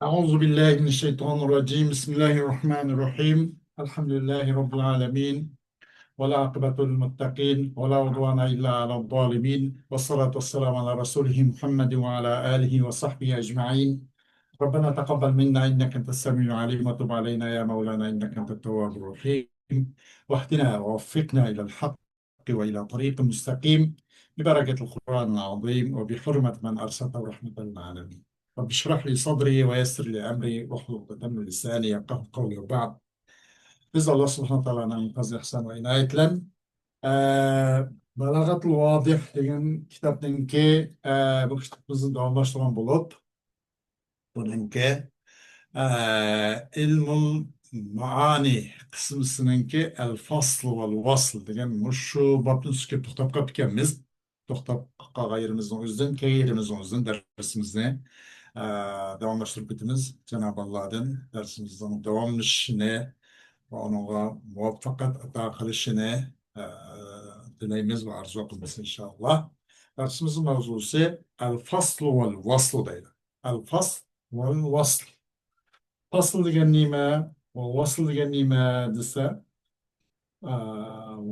أعوذ بالله من الشيطان الرجيم بسم الله الرحمن الرحيم الحمد لله رب العالمين ولا عقبة للمتقين ولا عدوان إلا على الظالمين والصلاة والسلام على رسوله محمد وعلى آله وصحبه أجمعين. ربنا تقبل منا إنك أنت السميع العليم وتب علينا يا مولانا إنك أنت التواب الرحيم واهدنا ووفقنا إلى الحق وإلى طريق مستقيم ببركة القرآن العظيم وبحرمة من أرسله رحمة للعالمين. رب اشرح لي صدري ويسر لي أمري واحلل عقدة من لساني يفقهوا قولي وبعد. Biz Allah subhanahu ta'ala'nın fazl ihsan ve inayetiyle Balagatul Vadih degan kitapninki bu kitapimizni davomlashtirgan bo'lib, buningki ilmul maani qismisininki al fasl val vasl degan shu bobni ustiga to'xtab qolib ekanmiz. To'xtab qolgan yerimizning o'zidan, yerimizning o'zidan darsimizni davomlashtirib ketamiz. Cenab-ı Allah'dan dersimizin davomlashishini ve onunla muvaffaqat ata qilishini dileyimiz ve arzu qilamiz inşallah. Dersimizin mavzusi el-fasl vel-vasl deydi. El-fasl vel-vasl. Fasl degan nima va vasl degan nima desa,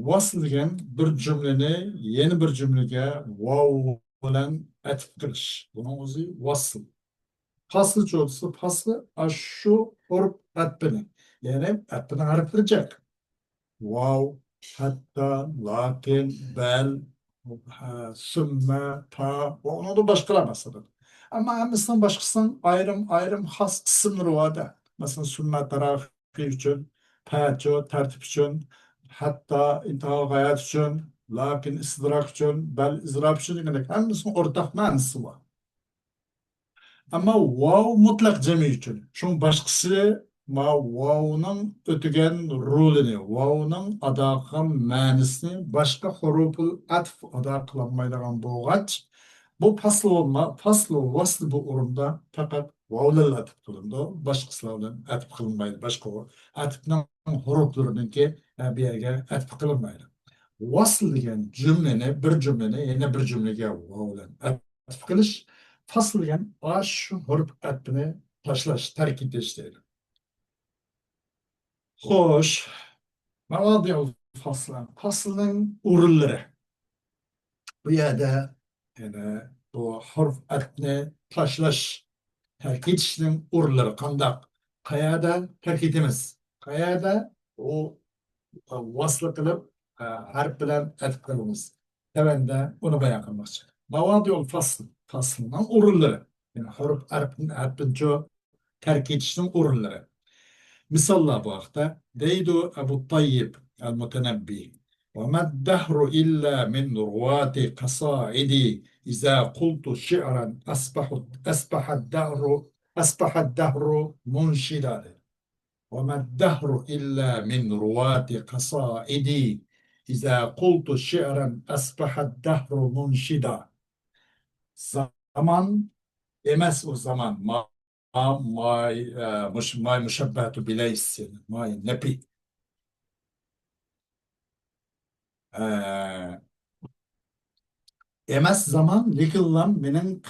vasl degan bir cümleni yeni bir cümlege vav bilan atf qilish. Buning o'zi vasl. Fasl çoğusu faslı şu huruf atfini. Yani atfini harflayacak. Vav, hatta, lakin, bel, sümme, ta, onu da başkalar mesela. Ama hemisinden başkasının ayrım has kısımları var da. Mesela sümme tarafı için, pa için, tertip için, hatta intiha gayet için, lakin istidrak için, bel izraf için, yani hemisinden ortak manası var. Ama wow mutlak cemi için. Şunun başkası ma wow'nun ötügen rolünü, wow'nun adakın manisini başka huruful atf ada kılanmaydıgan boğaç. Bu faslı vaslı bu urumda fakat wow'larla atıp kılındı. Başkasıyla atıp kılınmaydı. Başka o atıpның huruflarının ki bir yerge atıp kılınmaydı. Vasıl degan cümleni, bir cümleni yine bir cümlege wow'la atıp kılış. Fasıl degan şu huruf atfini tashlash, tark etish deydi. Xo'sh, mavodi'ul fasl. Faslning o'rinlari. Bu yerda yani bu huruf atfini tashlash, tark etishning o'rinlari qandaq? Qayerda tark etamiz? Qayerda u vasl qilib harf bilan atf qilamiz? Tavanda uni bayon qilmoqchi. Mavodi'ul fasl. Faslning o'rinlari. Yani huruf atfini terk etishning o'rinlari. Misallar bu haqda deydu Ebu Tayyib el-Mutenebbi وما الدهر إلا من رواة قصائدي إذا قلت شعرا أصبح الدهر منشدا وما الدهر إلا من رواة قصائدي إذا قلت شعرا أصبح الدهر منشدا. Zaman emas o zaman ماي مشبهة بليس ماي نبي emas zaman lekin lan mening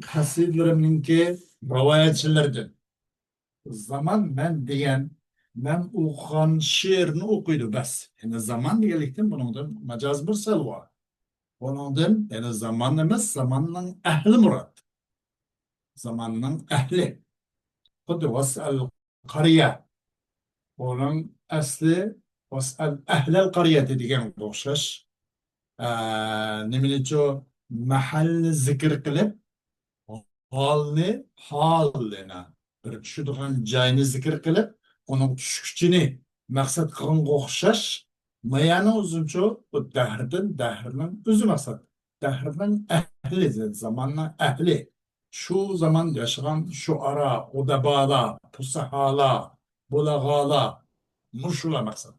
qasidlarimningki rivoyatchilardir. Zaman men degan men o'qigan she'rni o'qiydi bas. Yani zaman deganlikdan buningdan majoz bir sal bor. Buningdan yani zaman emas, zamanning ahli murod. Zamanning ahli. Xuddi vasal qariya. Onun asli vasal ahlal qariyati deganga o'xshash. Nimaga mahalni zikr qilib, holni hollini bir tushadigan joyni zikr qilib, uning tushkuchini maqsad qilganga o'xshash. Mayani o'zimcha bu dahrning o'zi maqsad. Dahrning ahli, zamanning ahli. Şu zaman yaşayan şuara, udabalar, pusahalar, bulagalar, muşula maksat.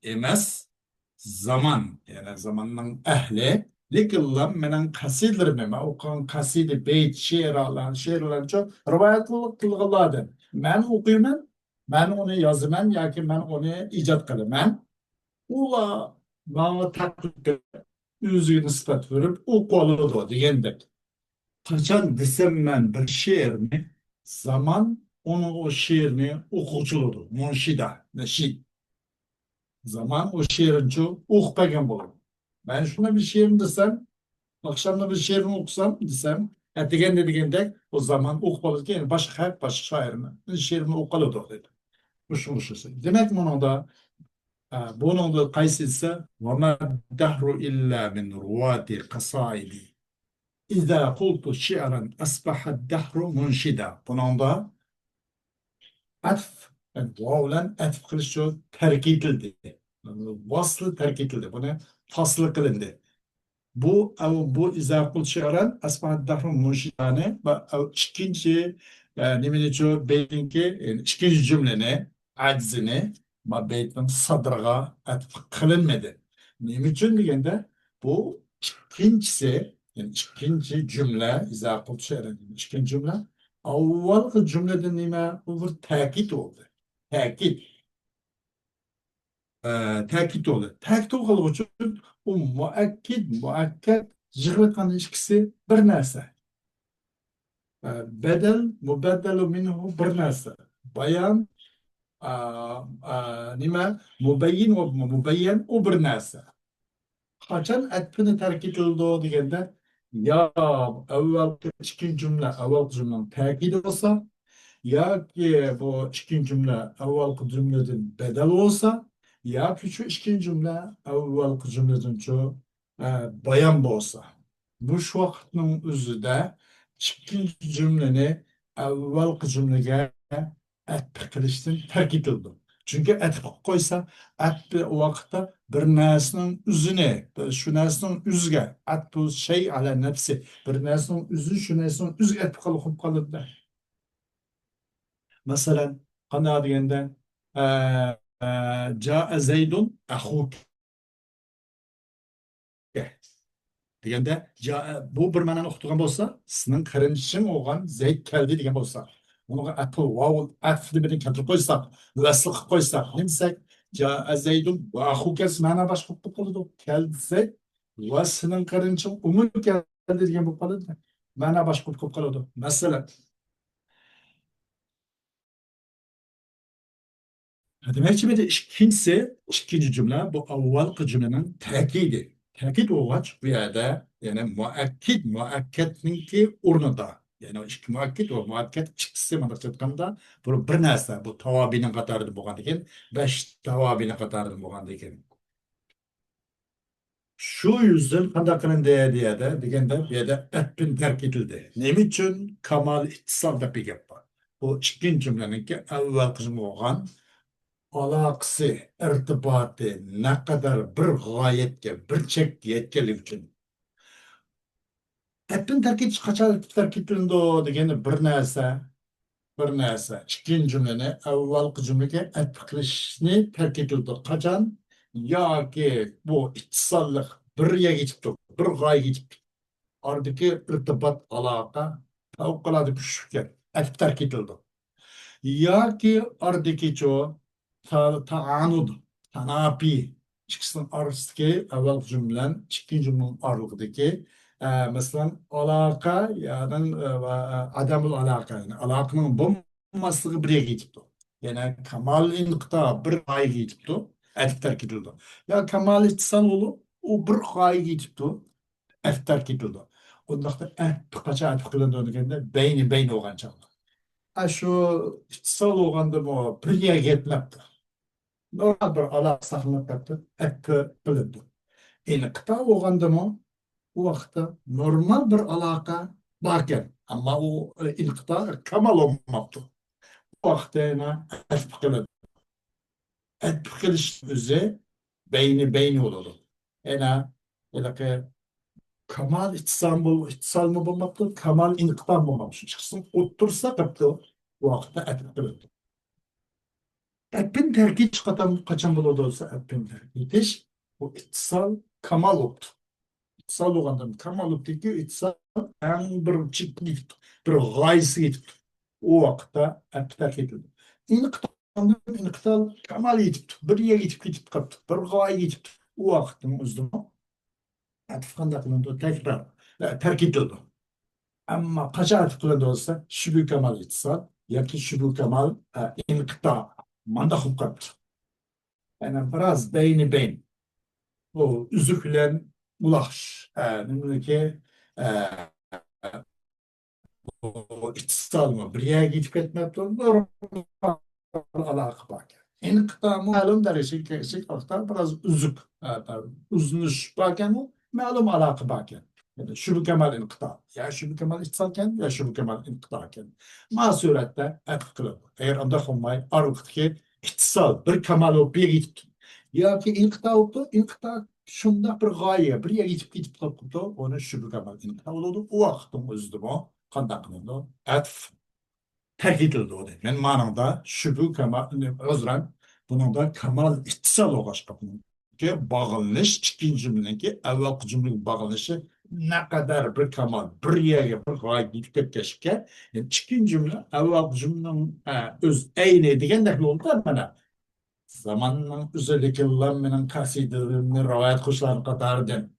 Emes zaman, yani zamanın ehli, lekin menen kasidlerimi, ben okuyan kasidi, beyt, şiirler çok rivayetlilik kılgılardı. Ben okuyman, ben onu yazıman, ya ki ben onu icat kılıman. Ula bana taklit özüge nispet verip, o kolu da diyendek. Kaçan desem ben bir şiirni, zaman onu o şiirini okuvchiludur. Munshida, neşid. Zaman o şiirinchi o'qipagan bo'ladi. Ben shuna bir şiirini desem, akşamda bir şiirini okusam desem, ertegen degende o zaman o'qib oladi keyin boshqa shoirni şiirini o'qiladi dedi. Mushisi. Demek bunun da bunun da qaysi ise وَمَا الدَّهْرُ إِلَّا مِنْ رُوَاتِ الْقَصَائِدِ İza kultu şi'ran asbaha dahru munşida. Bunun da atf, yani vav bilan atf qilish uchun tark etildi. Vaslı terk etildi. Buni faslı qilindi. Bu iza qul şi'ran asbaha dahru munşidani va ikkinchi nima uchun beytinki ikkinchi jumlani aczini va beytning sadriga atf qilinmadi. Nima uchun deganda bu ikkinchisi yani ikinci cümle iza qul şi'ran ikinci cümle avvalgi cümleden nima bu bir ta'kid oldu. Ta'kid ta'kid oldu. Ta'kid qilg'u uchun u muakkad yig'latgan ikkisi bir narsa. Bedel mubaddelu minhu bir narsa. Bayan nima mubayyin ve mubayyan o bir narsa. Qachon atfini tark etildi deganda ya avvalgi ikkinchi jumla avvalgi jumlaning ta'kidi bo'lsa yoki bu ikkinchi jumla avvalgi jumladan badal bo'lsa yoki shu ikkinchi jumla avvalgi jumladan shu bayon bo'lsa bu shu vaqtning o'zida ikkinchi jumlani avvalgi jumlaga atf qilishdan tark etildi. Çünkü atf qilib qo'ysa atf o vaqtda bir narsaning o'zini shu narsaning o'ziga atf shay ala nafsi bir narsaning o'zi shu narsaning o'ziga atf qilib qoladi. Masalan qanday deganda jaa zaydun axuka deganda bu bir ma'noni uqtirgan bo'lsa sizning qarindoshing o'g'an zayd keldi degan bo'lsa bunga atf vav atfni bilan keltirib qo'ysak vasl qilib qo'ysak nima desak jaa zaydun va axuka ma'no boshqa bo'lib qoladi keldi zayd va sening qarindoshing umr keldi degan bo'lib qoladi ma'no boshqa bo'lib qoladi. Masalan demakchi bir de ikinci cümle bu avvalgi cümlenin tekidi. Tekit olgaç bu yerde yani muakkatninki o'rnida. Yani o iki muakkit o muakkat chiqisi mana aytganda bu bir narsa bu tavobinin qatorida bo'lgan ekan, 5 tavobini qatorida bo'lgan ekan. Shu yüzden qanday qilindi deyadi deganda bu yerda atpin tark etildi. Nima uchun kamal ittisol deb gap bor. Bu ikkinchi jumlaniki avvalgi jumla bo'lgan alakası, irtibatı ne kadar bir gayetke, bir çekki yetkenlik için. Hepin terkit kaçar terkitlinde o degeni bir narsa. İkinci cümleni, evvelki cümleki etkileşini terk edildi. Kaçan? Ya ki bu ittisallık bir yere geçipti, bir gaye geçipti. Oradaki irtibat, alaka, fevkalade güçlükken, terk edildi. Yoki oradagi ta'anud tanapi ikisinin arasidagi avval jumlan ikkinchi jumlaning oralig'idagi masalan aloqa yani adamul aloqa yani aloqaning bo'lmasligi birga ketibdi. Yani kamal inqito bir g'oyaga yetibdi atftar ketildi. Ya kamal ittisol bo'lib u bir g'oyaga yetibdi atftar ketildi. Undaqda qachon atf qilindi deganda bayni bo'lgan chog'da şu içsel olganda bu bir yere gitmekti. Normal bir alak saqlanıp yaptı. Etti bilindi. Kıta olganda mı o vaxtda normal bir alaka varken ama o kıta kamal olmaktı. O vaxtda yana etip kılındı. Etip kılış üzere beyni olurdu. Yana ki kamal itsal mı bulmaktı, kamal inkıtam bulmamıştı. Çıksın otursa kaptı o vaxtda etip kılındı. App'in terki kaçan bulurdu olsa app'in terki. Bu itsal kamal oldu. İtsal olandan kamal oldu ki itsal en bir çıktı gitti. Bir gayesi gitti. O vakitte app terk edildi. İnqtal kamal yetipti. Bir yere yetip kaptı. Bir gaye yetipti. O vakitin özünde app qanday qilindi tekrar terk edildi. Ama kaça atıf kılındı olsa şübü kemal itsal, yaki şübü kemal inkıta. Manda hukat. Yani biraz beyni beyin. O üzüklen ulaş. Yani ki e, o itsal mı? Bir yere gidip gitmek normal alaka bak. İnkıta malum derece kesik aktar biraz üzük. Uzunluş bakken o malum alaka bakken. Yani şu kemal inkıta. Ya şu kemal itsalken ya şu kemal inkıtaken. Ma surette etkili. Eğer anda olmayı arık ki itsal bir kemal o bir git. Ya ki inkıta oldu. İnkıta şunda bir gaye. Bir yere gidip kalktı. Onu şu kemal inkıta oldu. O vaktin özüm o. Kandak oldu. Etf terk edildi o demek. Yani manada şübü kemal, özren bunun da kemal ittisal olarak bunun ki bağlanış ikinci cümlenin ki evvel cümlenin bağlanışı ne kadar bir kemal bir yere bir gayet gidip geçken yani ikinci cümle evvel cümlenin öz eyni degan de oldu da bana zamanın özelliklerinden kasidelerini rivayet kuşlar katardı.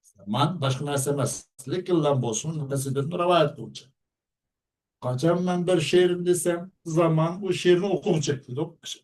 Zaman başka narsa emas. Likillan bolsun kasidelerini rivayet kılacak. Kaçan ben bir şiirim desem zaman o şiirini okuyacak.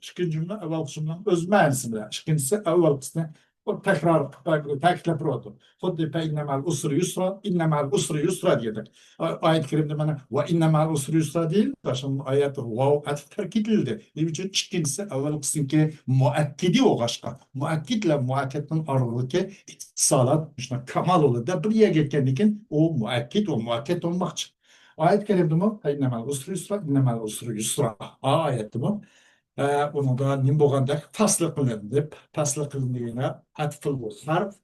İkinci cümle evvel kısmından öz mənisi bilen. İkincisi evvel kısmı o tekrar oldu. Huddi pe innemel usri yusra, innemel usri yusra diyedik. Ayet-i kerimde bana ve innemel usri yusra değil. Başın ayet vav atıf terk edildi. Ne için ikincisi evvel kısmı ki muakkidi o başka. Muakkidle muakketin aralığındaki ittisalat, işte kamal olur da bir yere gelkenlikin o muakkid o muakket olmak için. Ayet kelimdi mi? İnnemel usru yusra, innemel usru yusra. Ayetti mi? Bunu da nim bolganda faslı kılındı. Faslı kılındığına atfıl bu harf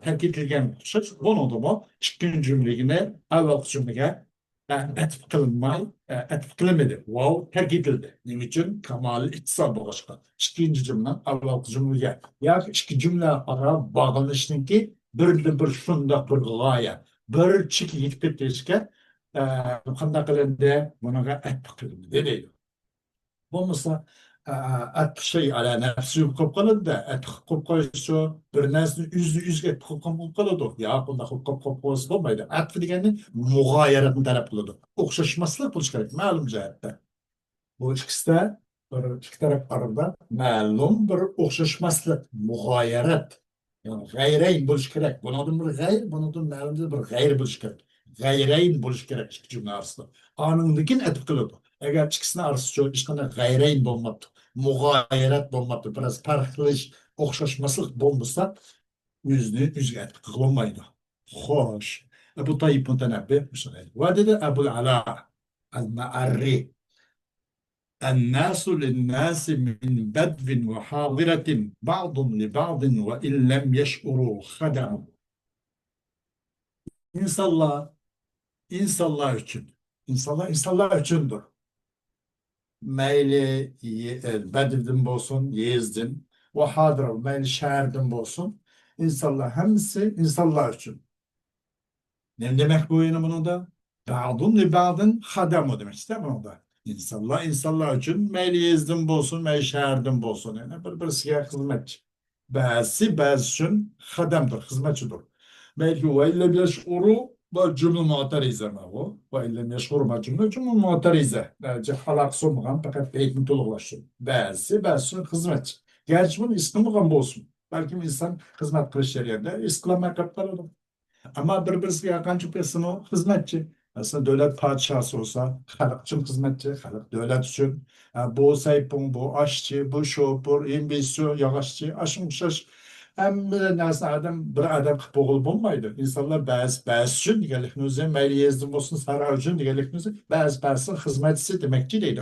terk edilgen söz. Bunu da mı? İkinci cümleğine, evvel cümleye atf kılınmay, atf kılınmadı. Wow, terk edildi. Nim için kamal itsal bu başka. İkinci cümle, evvel cümleye. Ya iki cümle ara bağlanışın ki bir şunda bir gaye. Bir çık yitip geçken qanday qilindi bunaqa attiq qilindi deydi bo'lmasa attiq ala nafsi qilib qoladi attiq qilib qo'yishi bir narsani yuzga qilib qoladi yo'q bunday qilib qo'ysa bo'lmaydi atf degani mug'oyaratni talab qiladi o'xshashmaslik bo'lishi kerak ma'lum jihatda bu ikkisida bir ikki taraf orasida ma'lum bir o'xshashmaslik mug'oyarat yani g'ayrayn bo'lishi kerak bunodan bir g'ayr bunodan ma'lum bir g'ayr bo'lishi kerak g'ayrayn bo'lishi kerak ikki jumla orasida anındikin etib qiladi agar ikkisini orasida hech qanday g'ayrayn bo'lmabdi mug'oyarat bo'lmabdi biroz farq qilish o'xshashmaslik bo'lmasa yüzünü yüzga etib qilolmaydi xo'sh bu Tayyip Mutanabbi va dedi Abul Ala al-Ma'arri الناس للناس من بدو وحاضرة بعض لبعض وإن لم يشعروا خدعوا. İnsanlar, insanlar için, insanlar içindir. Meyli Bedir'den olsun, Yezdin, ve Hadıra, meyli şehirden olsun. İnsanlar, hepsi insanlar için. Ne demek bu yine bunu da? Ba'dun li ba'dın hademu demek işte bunu da. İnsanlar için meyli yezdin bolsun, meyli şehirden bolsun. Yani bir hizmetçi. Bazı için hademdir, hizmetçidir. Belki ve ille yeş'uru ve cümle muatarize ma o. Ve ille yeş'uru ma cümle muatarize. Belki halak sormadan fakat eğitim toluğlaşır. Bazı için hizmetçi. Gerçi bunun ismi mi bolsun? Belki insan hizmet kılış yerinde iskilama kaplar ama birbirisiga yaqinchi personal xizmatchi. Aslında devlet padişahı olsa halk için hizmetçi, halk devlet için. Bu saypun, bu aşçı, bu şoför, imbisyo, yağışçı, aşım şaş. Hem bir nasıl adam, bir adam boğul bulmaydı. İnsanlar bazı için diyelikimizi, meyli yezdim olsun saray için diyelikimizi, bazı hizmetçisi demekçi değil.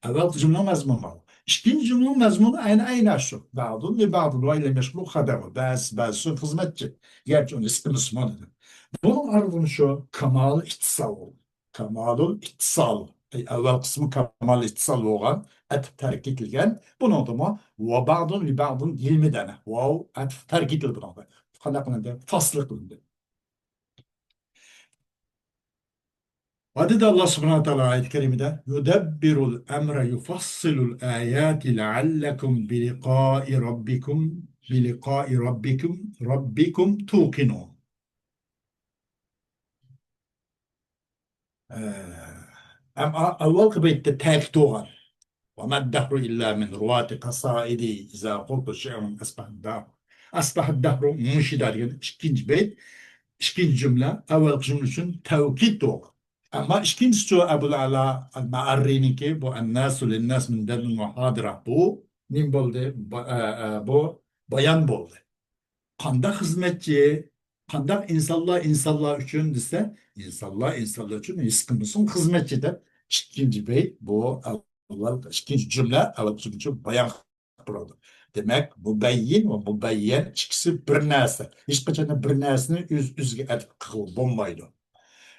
Evvel cümle mezmunu. İkinci cümle mezmunu aynı şu. Bağdun ve bağdun ve ile meşgul hademı. Bazı hizmetçi. Gerçi onun ismi Müslüman dedi. Bunun ardından şu kamal ittisal oldu. Kamalul ittisal. Evvel kısmı kamal ittisal olan et terk edilgen. Bunun adı ve ba'dun li ba'dun 20 tane. Wow et terk edildi buna da. Kanakında faslı kılındı. Hadi de Allah subhanahu wa ta'ala ayet-i kerimede yudebbirul emre yufassilul ayati leallekum biliqai rabbikum tuqinun. أما أول بيت تاكتوغا وما الدهر إلا من رواة قصائدي إذا قلت شيئا أصبح الدهر. أصبح الدهر مش دارين إشكينج بيت إشكينج جملة أول جملة شن توكيد توغ. أما إشكينج تو أبو العلا المعريني كي بو الناس للناس من دل المحاضرة بو نيم بولدي بو bayan boldu. Kandak hizmetçi, kandak insanlar için ise insanlar için iskimizin hizmetçi de ikinci bey bu Allah ikinci cümle Allah cümle bayan kuruldu. Demek mübeyyin ve mübeyyen ikisi bir narsa. Hiç kaçan bir narsani üzge etip kıl bombaydı.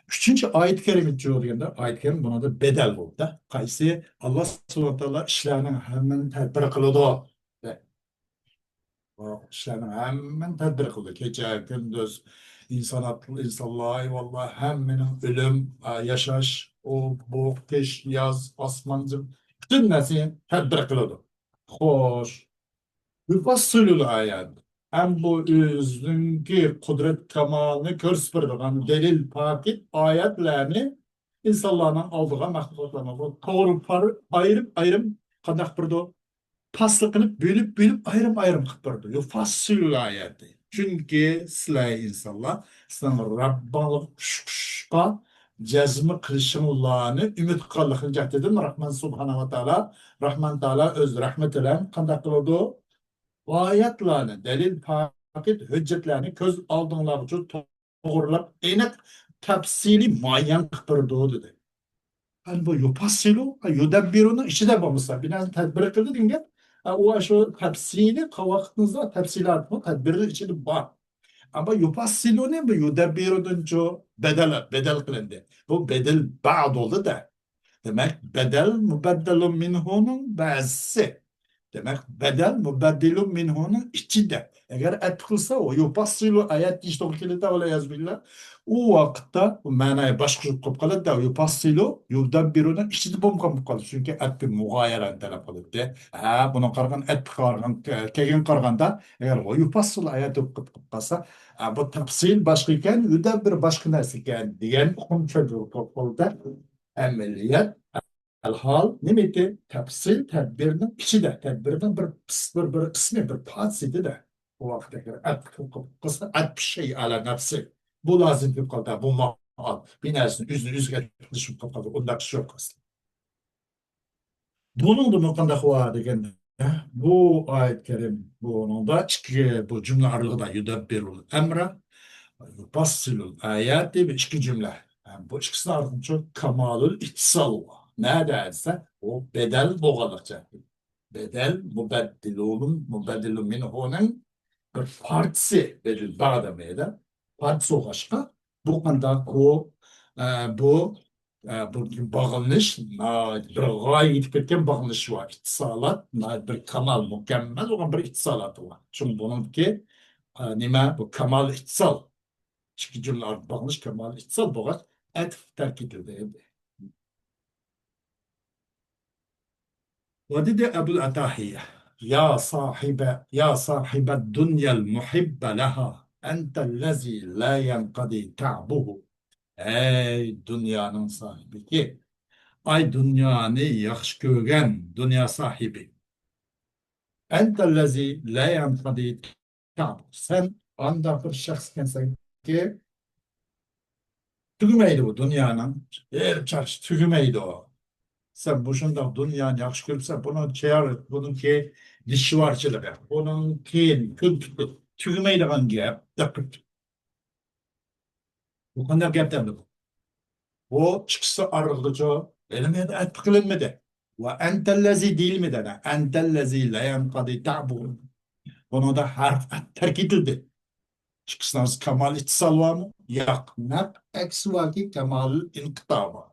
Üçüncü ayet-i kerime diyorlar. Ayet-i kerime buna da bedel oldu. Kaysi Allah subhanahu wa ta'ala işlerinin hemen tedbir kılıyordu. O işlerin hemen tedbir kıldı. Gece, gündüz, insanlar, vallahi hemen ölüm, yaşaş, o, bu, kış, yaz, asmancı, bütün nesi tedbir kıldı. Hoş. Müfassilül ayet. Hem bu özünkü kudret kemalini gösterdiğin delil pakit ayetlerini insanların aldığı mahlukatlarına bu doğru parı ayrım kandak bir paslı kılıp bölüp ayrım kılıp durdu. Yufassülü ayeti. Çünkü sizler insanlar sizden Rabbalık şuşka cezmi kılışınlarını ümit kıllıkınca dedim. Rahman Subhanahu wa ta'ala Rahman Ta'ala öz rahmet ile kandak kıldı. O ayetlerini delil paket hüccetlerini göz aldığınlar için doğrulap enek tefsili muayyen kıpırdı dedi. Yani bu yupassilu, yudabbirunu işi de bulmuşsa. Biraz tedbir kıldı dinle. O şu tefsili kavaktınızda tefsilat mı? Tedbirli içinde var. Ama yupassilu ne bu? Yudabbirunun çoğu bedel kılındı. Bu bedel ba'd oldu da. Demek bedel mübeddelun minhunun bazısı. Demek bedel mübeddelun minhunun içinde. Eğer et kılsa o yupassilu ayet işte o kilide öyle yazbillah. O vakitte bu manayı başka kılıp kalıp da yupassilu yudabbirunun içinde bomba kalıp. Çünkü et bir mugayeren talep kalıp. Bunu kargan et kargan kegen karganda eğer o yupassilu ayet kılıp kalsa bu tafsil başka iken yudabbir başka neresi iken diyen konuşuyor kalıp. Ameliyat hal nimeti tefsil tedbirinin içi de tedbirinin bir kısmı bir parçası da o vakte göre kısmı et bir şey ala nefsi bu lazım bir kadar bu mal binersin yüzüne düşüp kapalı ondan bir şey yok aslında. Bunun da mukanda var degen bu ayet kerim bunun da iki bu cümle aralığında yudabbirul emre yufassilul ayati bir iki cümle. Yani bu ikisinin ardından çok kamalul itsal var. Ne derse o bedel boğalıkça. Bedel mübeddilun minhunun bir partisi bedel bağdamıyla partisi o başka. Bu konuda o bu bu bağlanış bir gayet gidip ketken bağlanış var. İttisalat bir kamal mükemmel olan bir ittisalatı var. Çünkü bununki nime bu kamal ittisal. Çünkü cümleler bağlanış kamal ittisal boğaz etf terk edildi. ودد أبو الأتاحية يا صاحب الدنيا المحب لها أنت الذي لا ينقضي تعبه. Ey dünyanın sahibi ki, ay dünyanı yaxşı görgen dünya sahibi. Entellezi la yanqadi ta'b. Sen anda bir şahskensen ki, tügümeydi bu dünyanın. Her çarşı tügümeydi o. Sen bu şundan dünyanı yaxşı görürsen bunun çeyar, bunun ki dişvarçılığı, bunun ki kültürü tügümeydiğen gap. Bu kadar gapten bu. O çıksa arıqlıca elime de et kılınmadı. Ve entellezi değil mi dene? Entellezi la yankadi ta'bu. Bunu da harf terk edildi. Çıksanız kemal ittisal var mı? Yok. Nak eksi var ki kemal inkıta var.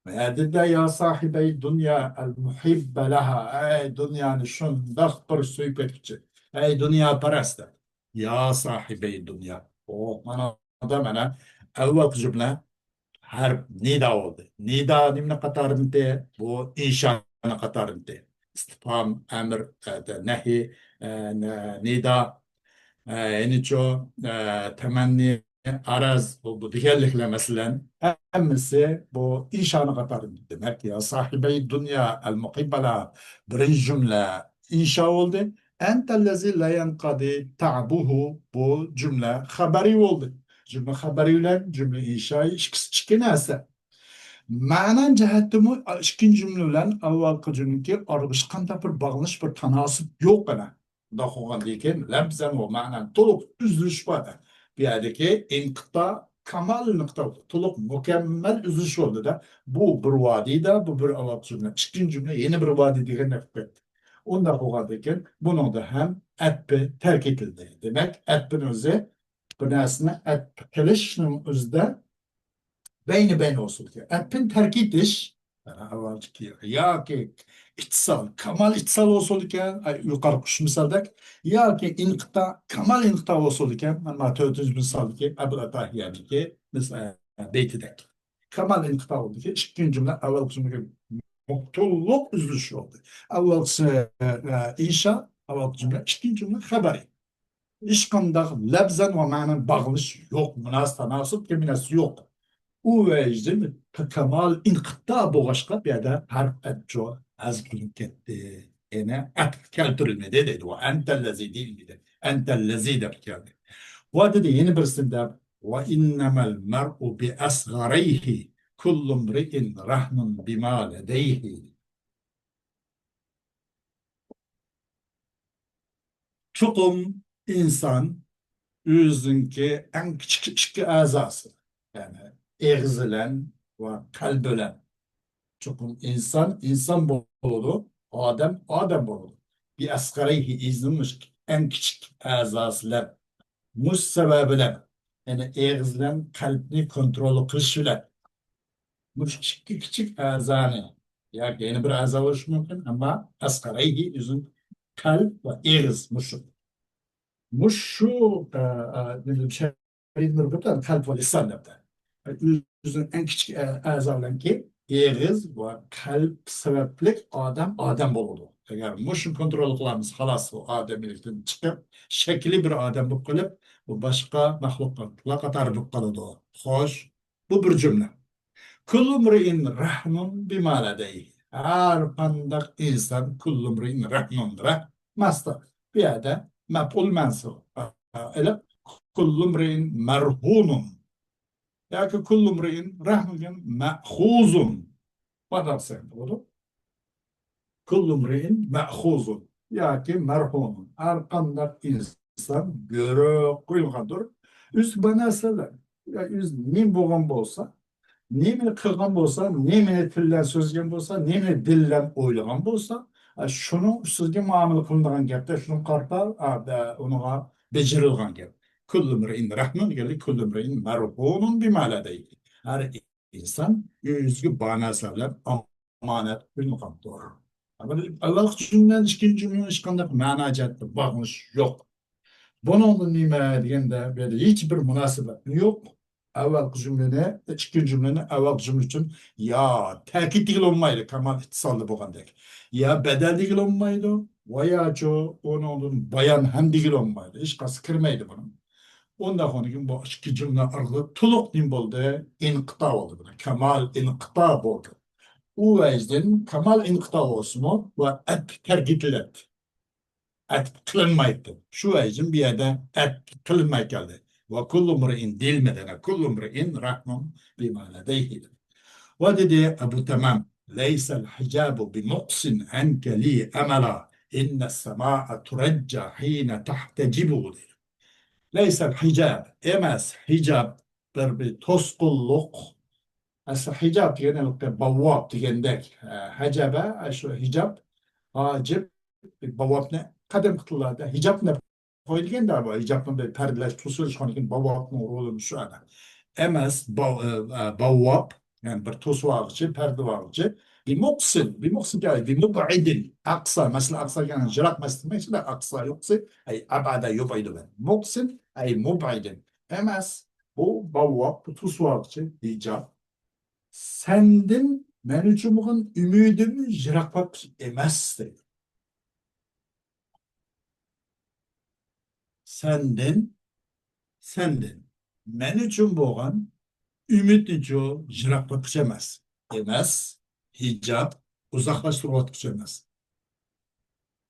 Ve de ya sahibi dünya el muhibbe laha. Ey dünyanın şundak bir söybetçi. Ey dünya pereste. Ya sahibi dünya. O bana da bana evvel cümle harf nida oldu. Nida nimne katarınte bu inşanı katarınte. İstifham, emir, nehi, nida, eniço, temenni, araz bu diğerlikle mesela emmisi bu inşanı katarım demek ya sahibi dünya el mukibbala birinci cümle inşa oldu. Entellezi la yenkadi ta'buhu bu cümle haberi oldu. Cümle haberiyle cümle inşayı ikisi neyse. Ma'nan jihatdimi ikkinchi jumla bilan avvalgi jumlaga qanday bir bog'lanish bir tanosib yo'q ana. Bundoq bo'lgandan keyin labzan va ma'nan to'liq uzilish bor. Bu yerdagi inqito kamal nuqta to'liq mukammal uzilish bo'ldida. Bu bir vodiyda, bu bir avvalgi jumla, ikkinchi jumla yana bir vodiy degan gap. Undoq bo'lgandan keyin buningda ham atbi tark etildi. Demak, atbini o'zi bir narsani atb qilishning o'zida beyni ben olsun ki. App'in terk ediş, yani avvalki ya ki itsal, kamal itsal olsun ki, yukarı kuş misaldak, ya ki inkıta, kamal inkıta olsun ki, ama tövdüz misal ki, Ebu Atah yani ki, mesela beytidek. Kamal inkıta oldu ki, ikinci cümle avval cümle mutluluk üzülüş oldu. Avval inşa, avval cümle, ikinci cümle haberi. İş kandak lebzen ve manen bağlış yok, münasip keminası yok. U vecdim kemal inqita boğaşqa bir de harf etço az kılıp gitti. Ene at keltirilmedi dedi. O entellezi değil dedi. Entellezi de geldi. O dedi yeni birisinde ve innemel mer'u bi asgareyhi kullu mri'in rahnun bima ledeyhi. Çokum insan yüzünki en küçük azası. Yani egzilen ve kalbölen. Çünkü insan bolulu, Adem bolulu. Bir asgarihi iznilmiş en küçük azasılar, muş sebebiyle, yani ağızlan kalbini kontrol kılış bile, muş küçük azanı, ya yeni bir aza oluşu mümkün ama asgarihi üzüm kalp ve ağız muşu. مش شو شريط مربوطة kalp ve lisan yaptı. Yüzün en küçük azalarınki ağız ve kalp sebeplik Adem oldu. Eğer muşun kontrol kılamız halas o Adem'likten çıkıp şekli bir Adem bu kılıp bu başka mahlukatla katar bu kalıdı o. Hoş. Bu bir cümle. Kullu mri'in rahnun bima ledeyhi. Her pandak insan kullu mri'in rahnun mastar. Bir yerde mef'ul mensup. Ele kullu mri'in merhunun. Ya ki kullu mri'in rahnun me'huzun. Madem sen bunu. Kullu mri'in me'huzun. Ya ki merhunun. Her pandak insan göre koyulgandır. Üst bana söyler. Ya üst min boğan bolsa nemini qilgan bo'lsa, nemini tildan so'zgan bo'lsa, nemini dildan o'ylagan bo'lsa, shuning ustiga muomala qilinadigan gapda shuni qarpa unga bejirilgan gap. Kullu mri'in rahmun deganlik kullu mri'in marhunun bima ladayhi. Har inson o'ziga banasi bilan omonat qo'yilgandir. Avval jumladan ikkinchi jumladan hech qanday ma'no jihatda bog'lish yo'q. Bunun nima deganda bu yerda hech bir munosabat yo'q. Avvalgi cümleni, ikinci cümleni avvalgi cümle için ya ta'kid olmaydı kamal ittisallı bo'lgandek. Ya bedel digil olmaydı veya onun bayan hem digil olmaydı. Hiç kası kirmaydı bunun. Ondan sonra gün bu iki cümle arasında tuluk nim oldu, inqita oldu buna. Kamal inqita oldu. O yüzden kamal inqita olsun ve et tergitilet. Et kılınmaydı. Şu yüzden bir yerde et kılınmayı geldi. Ve kullu mri'in dilmeden kullu mri'in rahmun bima ledeyhi. Ve dedi Ebu Tamam leysel hicabu bi muqsin enke li emela inne sema'a turecca hine tahtecibu dedi. Leysel hicab emez hicab bir toskulluk. Aslında hicab genellikle bavvab degandek hacabe şu hicab hacib bavvabni qadam qıtırlarda hicab ne qo'yilgan da bu hijobni bir pardalash to'silish qilgan bavvobning rolini shu ana emas bavvob yani bir to'suvchi pardavchi بمقصد يعني بمبعد اقصى مثلا اقصى يعني جرات مثلا مثلا اقصى يقصي اي ابعد يبعد من مقصد اي مبعد emas bu bavvob bu to'suvchi hijab sendin men uchun bo'lgan umidimni yiroqroq emas deydi. Sendin, sendin. Men üçün bo'lgan umidlicho yiroqlatgich emas. Emas, hijab uzoqlashtirayotgich emas.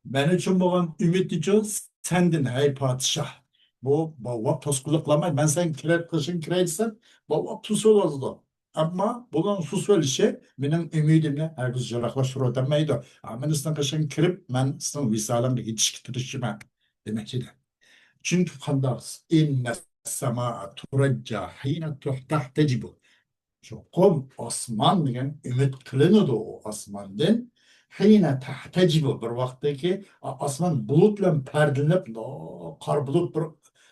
Men üçün bo'lgan umidlicho sendin hey podshoh. Bu bovvap to'sqinliklamay, men sen kiret qilishing kerak desam, bovvap to'soladi. Ammo buning so'zlishi mening umidimni hargiz yiroqlashtirolmaydi. Men sizning qishing kirib, men sizning visolimga yetishga tirishman demakchidir. Çünkü kandas inne sema turacca hine tahtecibu. Çokum osman degan ümit kılınıdı o osmandan. Hine tahtecibu bir vaxtdaki osman bulut bilan perdelenip qar bulut bir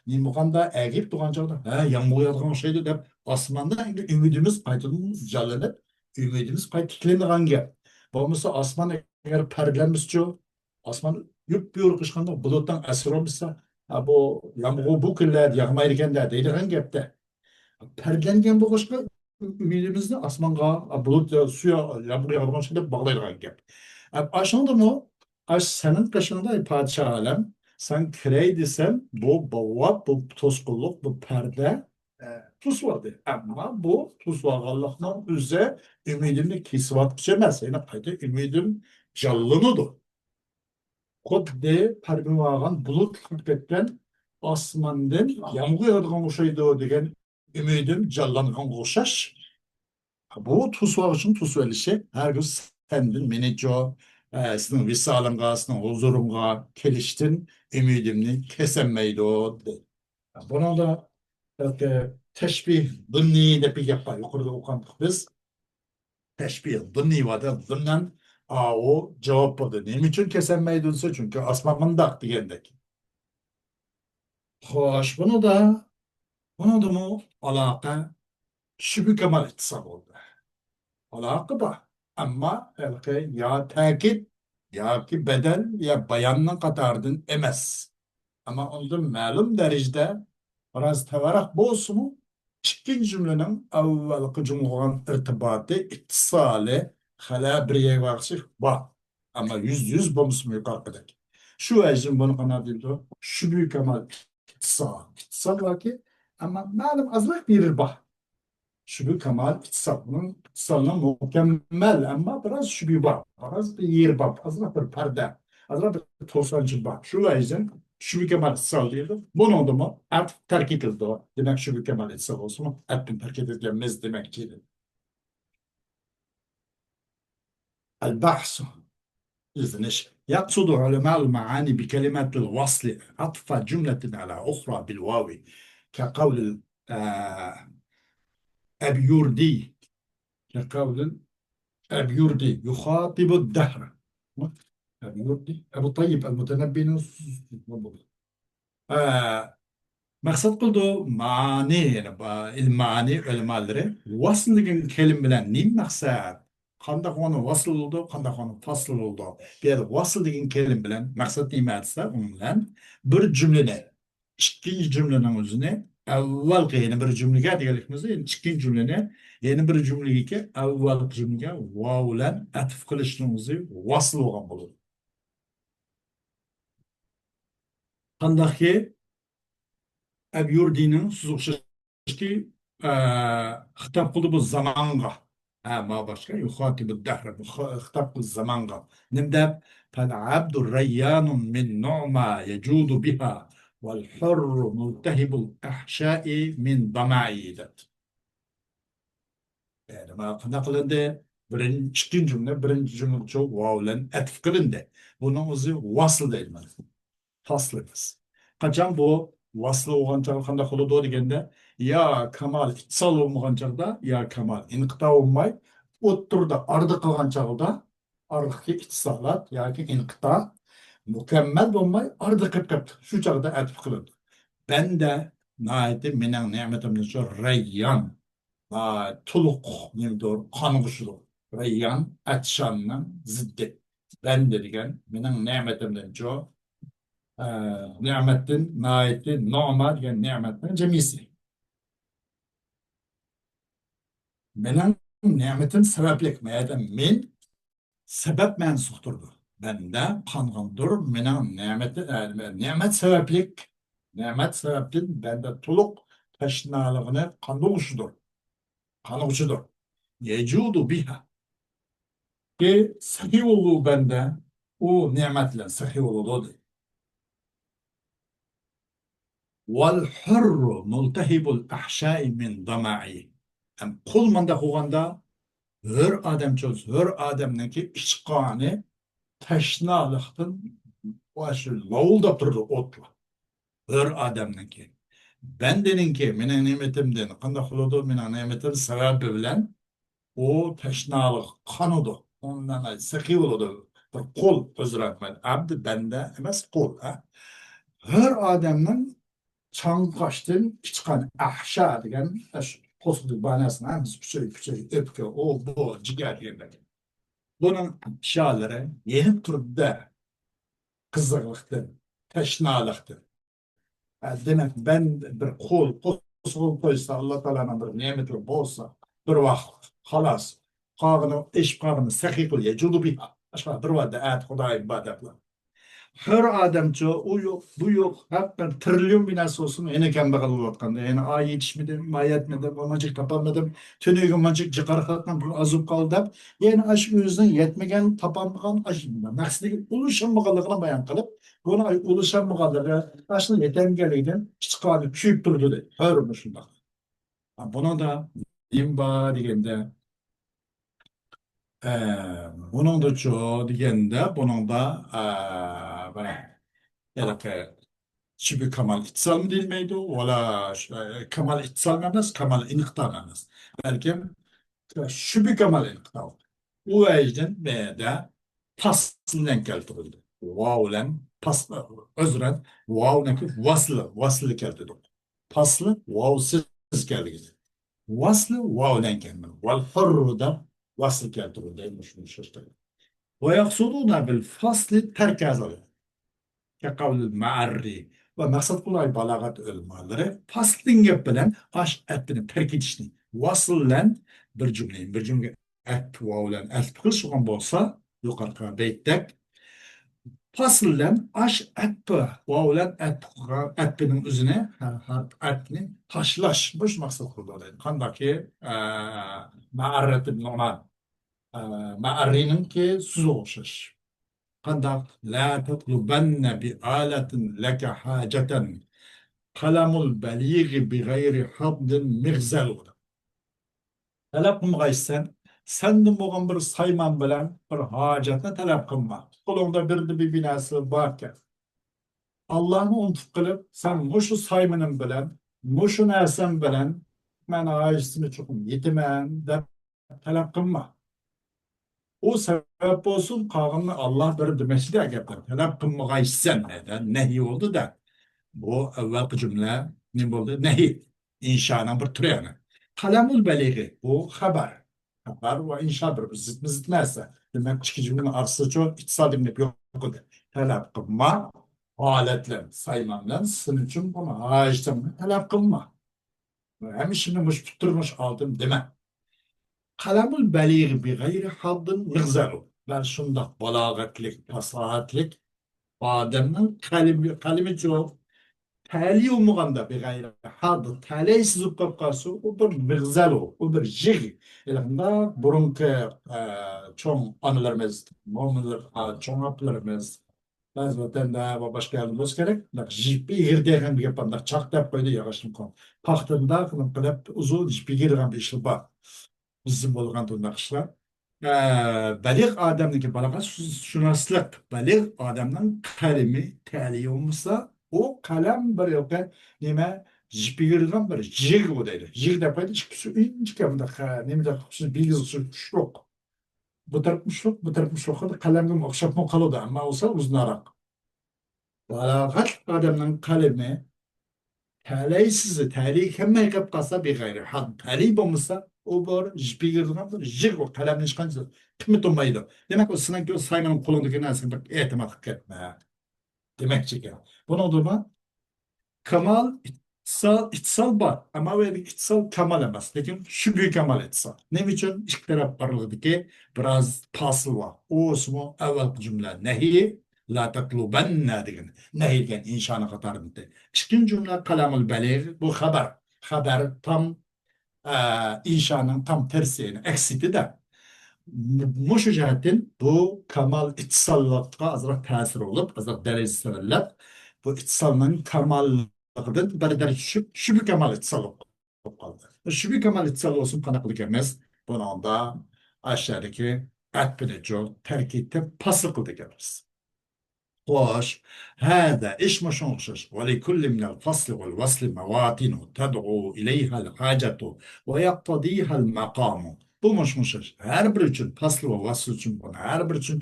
nimaqanda egip turgan chog'da ha yomg'ir yog'adigan o'xshaydi deb osmondan umidimiz qaytadan jonlanib umidimiz qayta tiklangan gap. Bo'lmasa osmon agar perdelanmascha osmon yup buyruq chiqqanda bulutdan asir olmasa bu yağmur bu kunlar yağmaydigan da deydigan gapda perdelengan bo'lishga umidimizni osmonga bulut suya yağmur yağadigan şey deb bog'laydigan gap. Aşındımı aş senin kaşında padişah alem sen kirey desem bu bavvat bu toskulluk bu perde tuz vardı ama bu tuz var Allah'tan üze ümidimni kisvat biçemez yani kaydı ümidim canlılıdır. Kodde parmağın bulut kırpetlen asmandan yağmur yağdığın oşaydı degen ümidim canlanğan oşaş. Bu tuzlar için tuz velişi her gün sendin menico sizin visalınga, sizin huzurunga keliştin ümidimni kesemeydi o. Buna da teşbih dünni de bir yapar. Yukarıda okandık biz. Teşbih dünni vardı. Dünnen o cevap oldu. Neyim için kesemeydi? Çünkü asmamın da diyendek. Hoş bunu da mı alaka şübü kemal etsam oldu. Alaka bu. Ama ya takip ya ki bedel ya bayanın katardın emez. Ama onda ma'lum derecede biraz tevarak bolsun ikkinchi cümlenin avvalgi cümlenin irtibatı, ittisali, hala bir yere varsa var. Ama yüz bomsun yukarıdaki. Şu ecrin bunu kana deyildi. Şu büyük ama ittisal. İttisal var ki ama ma'lum azrak bir bah. Şübü kemal ittisal. Bunun ittisalına mükemmel ama biraz şübü var. Biraz bir yer var. Azrak bir perde. Azrak bir tosancı var. Şu yüzden şübü kemal ittisal diyordu. Bunu da mı artık terk edildi o. Demek şübü kemal ittisal olsun mu? Artık terk edilmez demek ki. البحث إذن يقصد علماء المعاني بكلمة الوصل عطف جملة على أخرى بالواو كقول أبيوردي كقول أبيوردي يخاطب الدهر أبيوردي أبو طيب المتنبي maksat kıldığı mani yani ilmani ölmaları vasıl degan kelim bilen ne maksat? Kandak onu vasıl oldu, kandak onu fasıl oldu. Bir de vasıl degan kelim bilen maksat ne etsa onun bilen bir cümlene, ikinci cümlenin özüne evvelki yeni bir cümlege diyelikmizde ikinci cümlene yeni bir cümlege evvelki cümlege vavlen atıf kılıştığımızı vasıl olan bulur. Kandak ki Ebyurdi'nin suzukşaki hitap kıldı bu zamanğa. Ma başka yuhatibu dehre. Hitap kıldı zamanğa. Nimde فَالْعَبْدُ رَيَّانٌ مِنْ نُعْمَا يَجُودُ بِهَا وَالْحُرُّ مُلْتَهِبُ الْأَحْشَاءِ مِنْ ضَمَعِيدَ. Yani ma kılındı birinci cümle, birinci cümle çok vavlen etkı kılındı. Bunun uzun vasıl değil mi? Faslımız. Kaçan bu vasıl olan çağda kanda kulu doğru degende ya kamal itsal olmayan çağda ya kamal inqita olmay oturda ardı kılgan çağda ardıki itsalat ya ki inqita mükemmel olmay ardı kıp kıp şu çağda etip kılındı. Ben de naiti menen nimetimden şu reyyan tuluk nimdor kanıgışılık reyyan etşanın ziddi. Ben de degen menen nimetimden şu nimetin, naiti, normal yani nimetin cemisi. Benim nimetin sebeplik meyden min sebep mensukturdu. Bende kanğındır benim nimet sebeplik nimet sebeptin bende tuluk teşnalığını kanıgıçıdır. Kanıgıçıdır. Yecudu biha. Ki sahi olduğu bende o nimetle sahi olduğu. Vel hurru multehibul ahşai min dama'i. Hem kul manda kuganda hör adam çöz, hör adamnaki içqani teşnalıqtın başı lavulda durdu otla. Hör adamnaki. Bendeninki, menen nimetimden, kanda kuludu menen nimetim sebebi bilen o teşnalık kanıdı. Ondan sıkı oldu. Bir kul özür etmedi. Abdi bende emas kul. Hör adamın çanqaştın çıkan ahşa degan qo'shiqni ma'nosini biz kuchayib o'pka o bu jigar yerlar. Bunun ahshalari yenib turibdi qiziqlikdan, tashnalikdan. Demak, ben bir qo'l qo'zg'olib qo'ysa, Alloh taolaning bir ne'mati bo'lsa, bir vaqt xolos qog'ini eshib qog'ini sahiy qil yajudu biha. Boshqa bir vaqtda Xudo ibodat qiladi. Her adamcı o yok, bu yok. Hep ben trilyon binası olsun. Yine kembag'al bo'layotganda. Yani ay yetişmedim, ay yetmedim, amacık tapamadım. Tünügün macık çıkarıklatmam, bu azıp kaldı. Yani aşk yüzden yetmegen, tapamagan aşk. Maqsadagi ulaşamaganligini bayan qilib, bunu ulaşamaganligi aslında yetemgeliğinden çıkarıp küyüp durdu dedi. Her şundak. Buna da imba degende bunun da çoğu degende bunun da böyle ya da şüphe kamal itsal mı değil miydi? Valla kamal itsal mı emez, kamal iniktar mı emez. Belki şüphe kamal iniktar. O yüzden de paslıdan keltirildi. Vavlen, pas, özren, vav ne ki? Vaslı keltirdi. Paslı, vavsız keltirdi. Vaslı, vavlen keltirdi. Val hırru da vaslı keltirildi. Ve yaksuduna bil faslı terk yazılıyor. Kavl ma'arri ve maksat kulay balagat ölmaları faslın gap bilen aş etini terk etişni vasıllen bir cümle et vavlen et kılışıgan bolsa yukarıda beyttek fasıllen aş et vavlen etinin üzerine etini taşlaş bu maksat kullanıyor. Kandaki ma'arretin normal ma'arrinin ki süz oluşur. قد لا تطلبن بآلة لك حاجة قلم البليغ بغير حظ مغزل. Talep kılmaysan, sen de bugün bir sayman bilen bir hacetine talep kılma. Kulunda bir binası varken. Allah'ını unutup kılıp, sen muşu saymanın bilen, muşu nersen bilen, ben hacetini çok yetimem de talep kılma. O sebep olsun kağını Allah bir demesi de gepler. Talep kılmaysan neden? Nehi oldu da. Bu evvelki cümle ne oldu? Nehi. İnşanın bir türü yani. Kalemul beligi. Bu haber. Haber ve inşa bir zıt neyse. Demek ki cümlenin arası çok iktisadim ne yok. Talep kılma. Aletler saymamla sizin için bunu hacıdan talep kılma. Hem işini muş tutturmuş aldım deme. Kalamul beligh bi gayri haddin migzaru. Ben şunda balagatlik, fasahatlik, adamın kalimi çok tali olmaganda bi gayri hadd, taleysiz olup kalsa o bir migzalu, o bir jig. Elinde burunki çoğun anılarımız, muameleler, çoğun aplarımız, bazı vatanda ve başka yerlerimiz gerek. Jipi girdegen bir yapanlar çaktap koydu yağışın kon. Pahtında kılıp uzun jipi girgen bir işi var. Bizim bolgan tundakçılar. Baliq adamdaki balaga şunaslık, baliq adamdan kalemi tali olmasa o kalem bir yoka nime jipigirgan bir jig o deydi. Jig de payda çıkışı ince kamda nime de şu bilgisi şok. Bu tarafmış yok, bu tarafmış yok da kalemim okşap mı kalıdı ama olsa uzunarak. Balagat adamdan kalemi taleysiz tali kemme yıkıp kalsa bir gayri. Had tali olmasa o var jipigirgan bir jig o kalemini çıkanca kıymet olmaydı. Demek o sınav göz saymanın kolundaki nasıl bak etimat etme. Demek ki bunu durma kamal itsal var ama böyle itsal kamal emas. Lekin şu büyük kamal itsal. Ne biçim iki taraf varlığı ki biraz pasıl var. O osmo evvel cümle nehi la tatlubenne degan. Nehi degan inşanı katarında. İkinci cümle kalamul belir bu haber. haber tam inşanın tam tersini eksiti de Muşu cihetin bu kamal ittisallıkka azrak tasir olup, azrak derece severler. Bu ittisalının kamallığıdan bir derece düşüp, şu bir kemal ittisallık kaldı. Şu bir kemal ittisallık olsun kanaklık emez. Bunu onda aşağıdaki et bilici terkipte paslı kıldık emez. خوش هذا إيش مشوشش ولكل من الفصل والوصل مواطن تدعو إليها الحاجة ويقتضيها المقام. Bu muşmuşuz. Her bir için faslı ve vasıl için bunu. Her bir için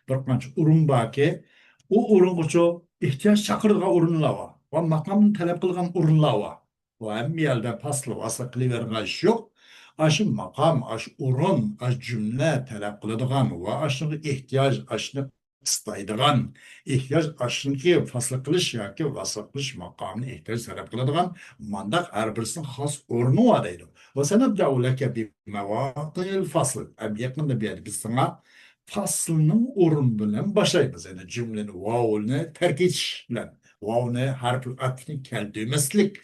bir kanç urun baki. O urun uçu ihtiyaç çakırdığa urunlava. Ve makamın talep kılgan urunlava. Bu hem yerde faslı vasıl kılıvergen iş yok. Aşı makam, aşı urun, aşı cümle talep kılıdığan ve aşı ihtiyaç, aşı istaydigan ihtiyaç aşınki fasıl kılış yoki vasıl kılış makamını ihtiyaç talep kıladigan mandak her birisinin has o'rni var deydi. Ve senebda'u leke bi mevatil fasl. Hem yakında bir yer biz sana faslının o'rni bilen başlaymiz. Yani cümlenin vavulini terk etiş bilen. Vavulini harf atını keldirmeslik.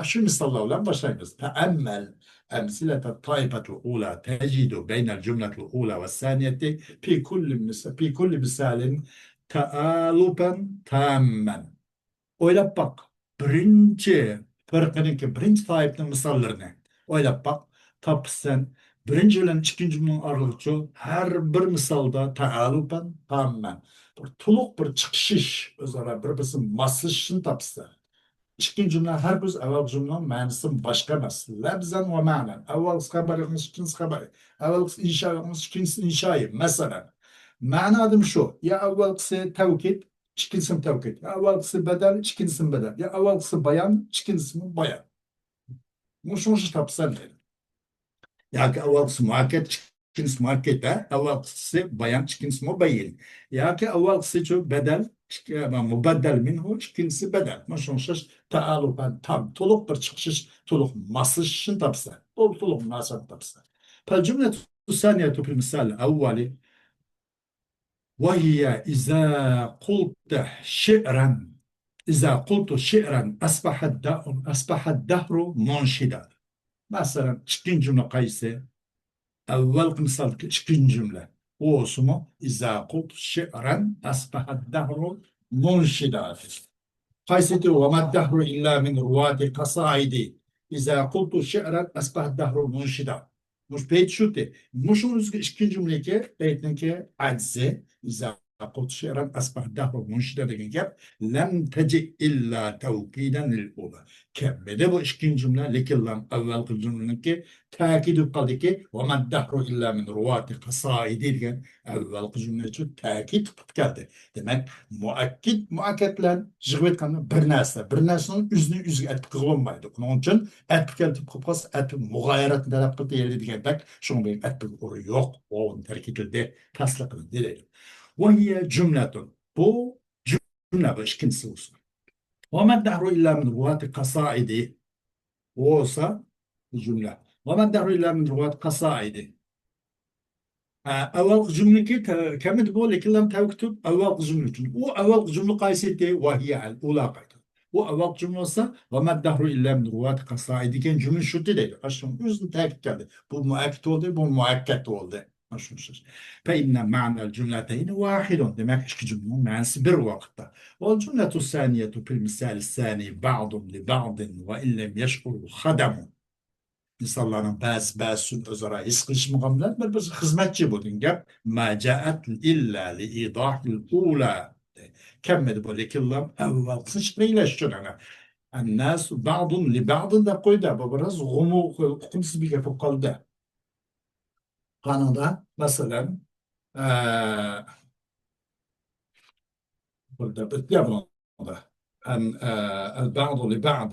Şu misallar bilen başlaymiz. Teemmel أمثلة الطائفة الأولى تجد بين الجملة الأولى والثانية في كل مثال تآلفا تاما. Oylap bak. Birinci taifinin misallarını oylap bak. Tap sen birinci ile ikinci cümlenin aralıkçı her bir misalda taalupen tamamen. Bir tuluk bir çıkışış özara birbirinin masışını tapsa. İkinci cümle her bir evvel cümlenin manası başka emas. Lebzen ve manen. Evvel haberimiz, ikinci haberi. Evvel inşaatımız, ikincisi inşayı. Mesela. Mana adım şu. Ya evvelsi tevkid, ikincisi tevkid. Ya evvelsi bedel, ikincisi bedel. Ya evvelsi bayan, ikincisi bayan. Muş tapsan dedim. Ya ki evvelsi muhakket, ikincisi muhakkete. Evvelsi bayan, ikincisi mubayyin. Ya ki evvelsi şu bedel, mubeddel minhu, ikincisi bedel. Muş taaluben tam. Tuluk bir çıkış, tuluk masışın tapsa. Tuluk masın tapsa. Fel cümle ثانية في المثال الأول وهي إذا قلت شعرا أصبح الدهر منشدا. مثلا çıkın cümle kayısı evvel misal çıkın cümle o olsun إذا قلت شعرا أصبح الدهر منشدا. قيسيتي وما الدهر إلا من رواة القصائد إذا قلت شعرا أصبح الدهر منشدا. مش بيت شوتي مش إشكين جملة كي بيتن كي عجزة إذا قلت شعرا أصبح الدهر منشدا دقيقة لم تجئ إلا توكيدا للأولى كمل bu إشكين جملة لكن لم أول جملة كي تأكيد قال كي وما الدهر إلا من رواة القصائد دقيقة أول جملة تأكيد قد demek muakked bilen jig'ib etganda bir narsaning o'zini o'ziga aytib qilolmaydi. Buning uchun aytib kelib qolsa aytib mug'oyaratni talab qilib deyildi degandek, shunga bilan aytib uri yo'q, o'g'in tark etildi, tasliq qilindi deydi. Va hiya jumlatun. Bu jumla bu ikkinchisi bo'lsin. Va maddahu illa min ruwati qasaidi. Bo'lsa jumla. Va maddahu illa min ruwati qasaidi. أول جملة كم تقول لك لم تكتب أول جملة وأول جملة قايسة وهي الأولى قايدة وأول جملة وما الدهر إلا من رواة قصائد كان جملة شو تدري أشون yüzün تأكد bu müakkit oldu bu muakkat oldu أشون فإن معنى الجملتين واحد demek iki cümlenin manası bir vakitte والجملة الثانية في المثال الثاني بعض لبعض وإن لم يشعروا خدموا İnsanların bazı özara his kılışmıgan bilen bir hizmetçi budun gap ma caat illa li idahil ula kemmedi bu lekillam evvel sıçraylaşıyor ana الناس بعض لبعض da koyda bu biraz hukumsuz bir yapı kaldı. Kanada mesela burada bir yapı da البعض لبعض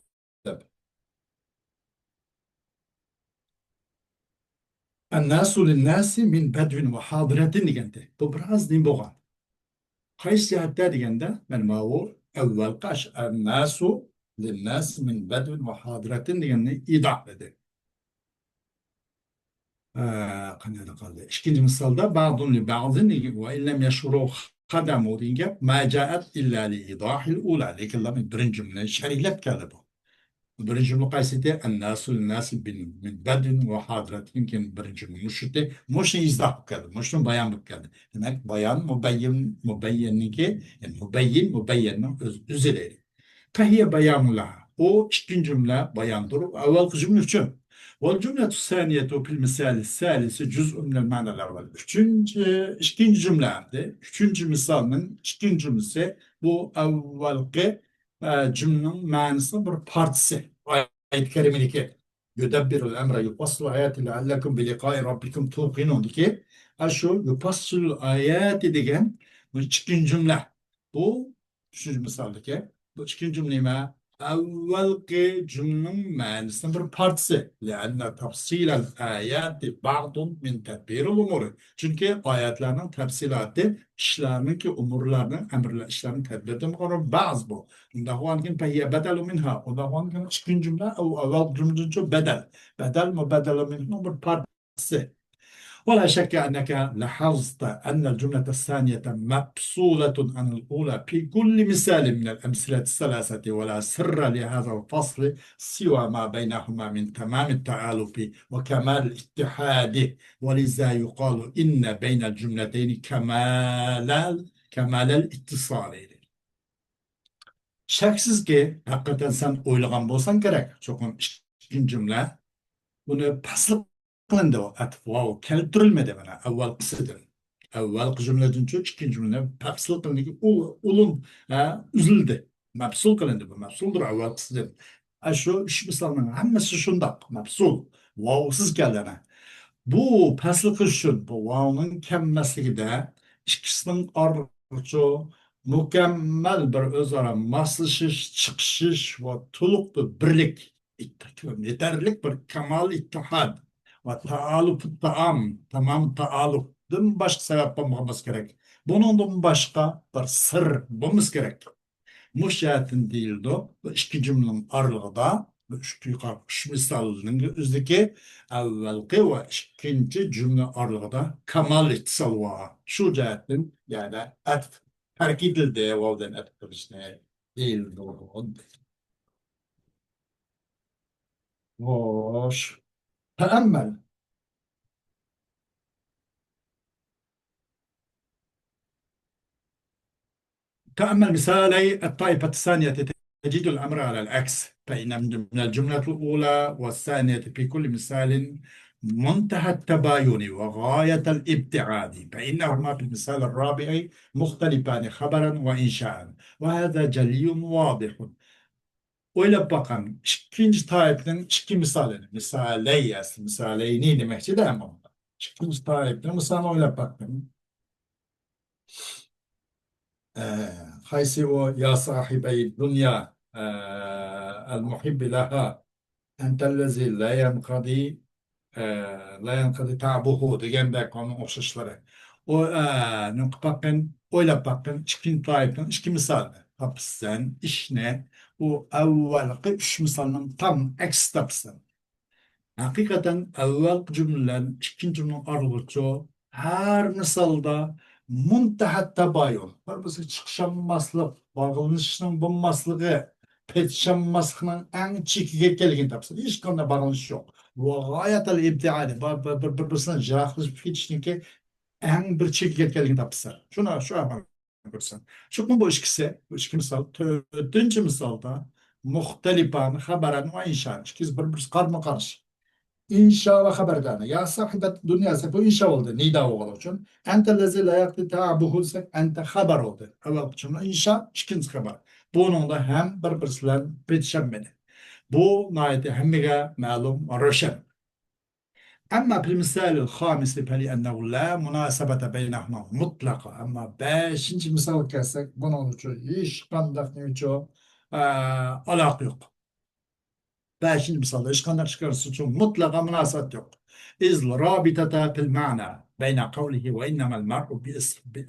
الناس للناس من بدو وحاضرة دegende. Bu biraz din boğan. Kaç cihatte degende ben mavu evvel kaç الناس للناس من بدو وحاضرة degende idah dedi. Kanada kaldı. İkinci misalda ba'dun li ba'din ve illem yeşuru kadamu denge ma caat illa li idahil ula. Lekin birinci cümle şerihlep geldi bu. birinci cümle qaysiti annasul nasi min badin ve hadratın ki birinci cümle muşti muşun izah geldi muşun bayan geldi demek bayan mübeyyin ki yani mübeyyenin üzeri فهي بيان لها واشتين جملة بيان ضروب أول جملة شو والجملة الثانية في المثال الثالث جزء من المعنى الأول اشتين جملة عندي اشتين مثال من اشتين جملة bu evvelki cümlenin manası bir partisi. Ayet-i kerimedeki yudabbirul emre yufassilu ayati leallekum bi liqai rabbikum tuqinun ki şu yufassilu ayati degen bu ikinci cümle. Bu üçüncü misaldeki bu ikinci cümle mi? Evvelki cümlenin manasının bir partisi. Leanne tafsilel ayati ba'dun min tedbiril umuri. Çünkü ayetlerin tefsilatı işlerinin ki umurlarının, emirler, işlerinin tedbirden mukarrab bazı bu. Unda huankin fehiyye bedelu minha. Unda huankin ikinci cümle evvel cümle bedel. Bedel mi bedelu minha bir partisi. ولا شك أنك لاحظت أن الجملة الثانية مفصولة عن الأولى في كل مثال من الأمثلة الثلاثة ولا سر لهذا الفصل سوى ما بينهما من تمام التآلف وكمال الاتحاد ولذا يقال إن بين الجملتين كمال الاتصال. Şəksiz ki, hakikaten sen oylagan bolsan gerek. Çokun ikinci cümle bunu paslık kılındı o atıf. Wow, keltirilmedi bana. Evvel kısıdır. Evvel cümleden çok ikinci cümle paslık kılındı ki ulun üzüldü. Mepsul kılındı bu. Mepsuldur evvel kısıdır. Şu iş misalının hemmesi şundak. Mepsul. Wow'sız geldi ana. Bu paslık üçün bu wow'nun kemmesliği de ikisinin arıcı mükemmel bir özara maslışış, çıkışış ve tuluklu birlik yeterlik bir kemal ittihad ve taaluf tamam taalufdan başka sebep bulmamız gerek. Bunun başka bir sır bulmamız gerek. Müşahitin değildi. Bu iki cümlenin aralığı da üç misalının üzdeki evvelki ve ikinci cümle aralığı da kemal ittisal var. Şu cihetin yani atf terk edildi. Valden atf işte değildi. Hoş. تأمل تأمل مثالي الطائفة الثانية تجد الأمر على العكس فإن من الجملة الأولى والثانية في كل مثال منتهى التباين وغاية الابتعاد فإنهما في المثال الرابع مختلفان خبرا وإنشاء وهذا جلي واضح. Öyle bakan ikinci taifinin iki misalini, misaleyni demekçi de ama ikinci taifinin misalini öyle bakın. حيث يا صاحبي الدنيا المحب لها أنت الذي لا ينقضي تعبه degende konu okşuşları. Bakın, öyle bakın, iki taifin, iki misal. Hapisten, işne, o evvelki üç misalının tam aksi tapsın. Hakikaten evvel cümlelerin, ikinci cümlenin aralıkçı her misalda muntahat tabayun. Barbası çıkışanmaslık, bağlanışının bulmaslığı, petişanmasının en çekiye gelgin tapsın. Hiç konuda bağlanış yok. Ve gayetel ibtiali, birbirine cahil geçtiğin ki en bir çekiye gelgin tapsın. Şu an görsen. Çünkü bu ikisi, bu iki misal, dördüncü misalda muhtelifan, haberen ve inşan. İkisi birbirine karma karşı. İnşa ve haberdana. Ya sahibet dünyası bu inşa oldu. Nida oğlu için. Ente lezi layaklı ta'abuhulsek ente haber oldu. Evvel cümle inşa, ikinci haber. Bunun da hem birbirisiyle bitişemedi. Bu nayeti hemmige malum ve roşen. Ama bir misal hamisi فلأنه لا مناسبة بينهما mutlaka. Ama beşinci misal kessek bunun için hiç kandak için alak yok. Beşinci misalda işkanlar çıkarısı için mutlaka münasebet yok. İz rabitata fil ma'na beyne kavlihi ve innemel mar'u bi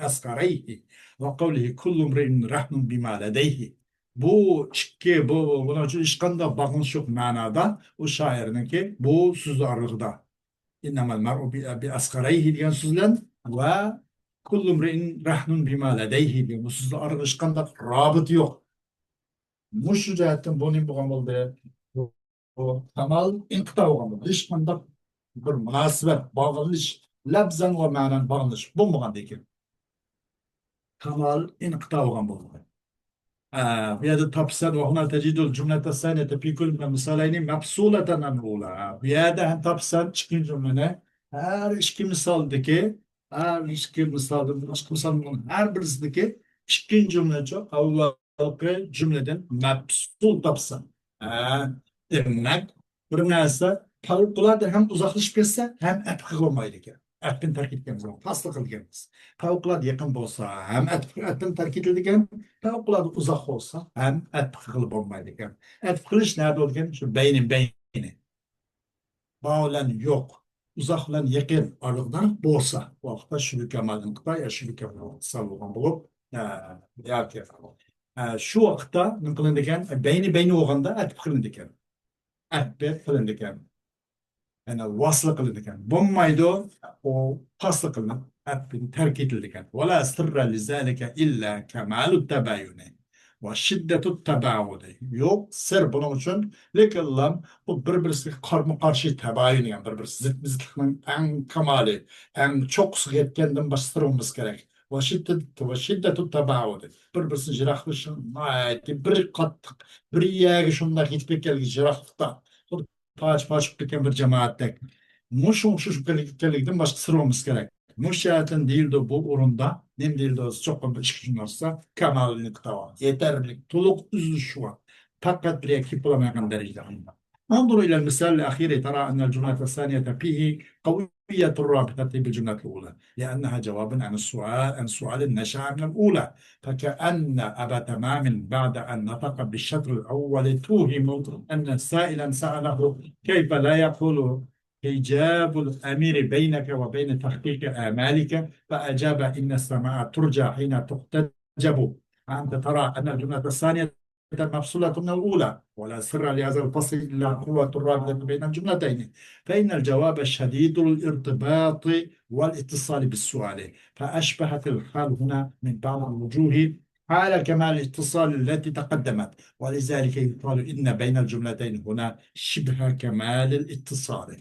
asgareyhi ve kavlihi kullu mre'in rahnun bima ledeyhi. Bu iki, buna için işkanda bağlanış yok manada. O şairin ki bu söz arlıkta. İnnemel mar'u bi asgareyhi diyen sözlen ve kullu mre'in rahnun bima ledeyhi diyen bu sözle arlık işkanda rabıt yok. Muş cihetten bunun bu oldu. bu tamal inqita bo'lgan hech qanday bir munosabat bog'lanish labzan va ma'nan bog'lanish bo'lmagan ekan tamal inqita bo'lgan bo'ldi bu yerda topsan وهنا تجد الجملة الثانية في كل من المثالين مفصولة عن الأولى bu yerda ham topsan ikkinchi jumlani har ikki misaldagi har ikki misolning har birisidagi ikkinchi jumlacha avvalgi jumladan mafsul topsan demak bir narsa favqulodda ham uzoqlashib ketsa ham atqi bo'lmaydi ekan atni tark etganmiz tasdiq qilganmiz favqulodda yaqin bo'lsa ham atni tark etilgan favqulodda uzoq bo'lsa ham atqi qilib bo'lmaydi ekan atqi qilish nerede bo'lgan shu beyni bağlan yo'q uzoq bilan yaqin oralig'ida bo'lsa bu vaqtda shulukamallikda ya shulukamal bo'lgan bo'lib yoki shu vaqtda nima qilindi ekan beyni bo'lganda atqi qilindi ekan atqi qilindi ekan yani vasıl kılınırken bombaydı o paslı kılınıp atbin terk edilirken ولا سر لذلك إلا كمال التباين وشدة التباعد yok sır bunun için lekin bu birbirisi karma karşı tebayün yani birbirisi zıtmızlıkın en kamali en çok sık etkenden bastırmamız gerek وشدة التباعد birbirisi jirahlaşın bir kattık bir yeri şunlar gitmek gelgi jirahlıkta paç ketken bir cemaattek. Muş kellikten başka sırmamız gerek. Muş şahitin değildi bu orunda. Nem değildi o çok bir iş olsa kamallik tava. Yeterlik, tuluk üzülüş var. Fakat bir ekip bulamayan derecede. انظر إلى المثال الأخير ترى أن الجملة الثانية فيه قوية الرابطة بالجملة الأولى لأنها جواب عن السؤال النشأ من الأولى فكأن أبا تمام بعد أن نطق بالشطر الأول توهم أن سائلا سأله كيف لا يقول حجاب الأمير بينك وبين تحقيق آمالك فأجاب إن السماء ترجع حين تحتجب أنت ترى أن الجملة الثانية مفصولة من الأولى ولا سر لهذا الفصل إلا قوة الرابطة بين الجملتين فإن الجواب شديد الارتباط والاتصال بالسؤال فأشبهت الحال هنا من بعض الوجوه حال كمال الاتصال التي تقدمت ولذلك يقال إن بين الجملتين هنا شبه كمال الاتصال